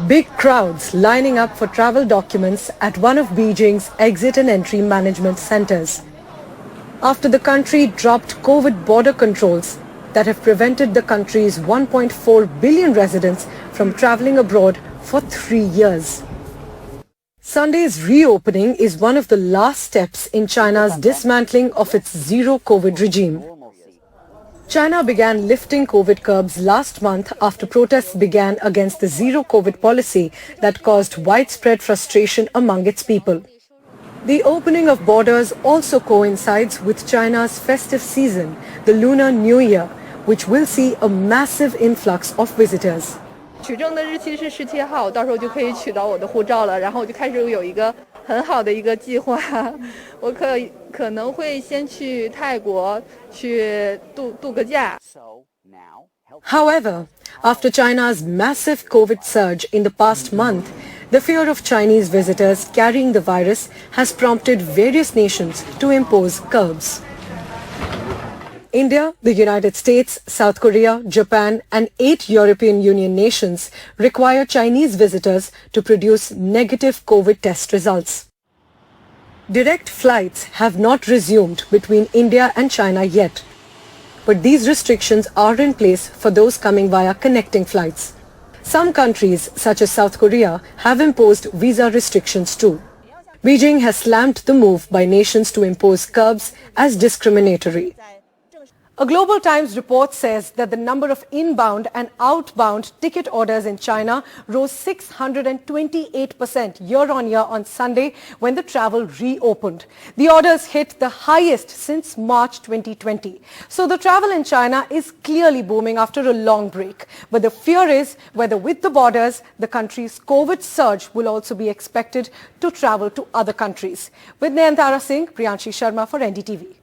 Big crowds lining up for travel documents at one of Beijing's exit and entry management centers. After the country dropped COVID border controls that have prevented the country's 1.4 billion residents from traveling abroad for 3 years. Sunday's reopening is one of the last steps in China's dismantling of its zero-COVID regime. China began lifting COVID curbs last month after protests began against the zero-COVID policy that caused widespread frustration among its people. The opening of borders also coincides with China's festive season, the Lunar New Year, which will see a massive influx of visitors. 取证的日期是17号，我到时候就可以取到我的护照了，然后我就开始有一个很好的一个计划。我可能会先去泰国去度个假。However, after China's massive COVID surge in the past month, the fear of Chinese visitors carrying the virus has prompted various nations to impose curbs. India, the United States, South Korea, Japan and 8 European Union nations require Chinese visitors to produce negative COVID test results. Direct flights have not resumed between India and China yet, but these restrictions are in place for those coming via connecting flights. Some countries, such as South Korea, have imposed visa restrictions too. Beijing has slammed the move by nations to impose curbs as discriminatory. A Global Times report says that the number of inbound and outbound ticket orders in China rose 628% year-on-year on Sunday when the travel reopened. The orders hit the highest since March 2020. So the travel in China is clearly booming after a long break. But the fear is whether with the borders, the country's COVID surge will also be expected to travel to other countries. With Nayantara Singh, Priyanshi Sharma for NDTV.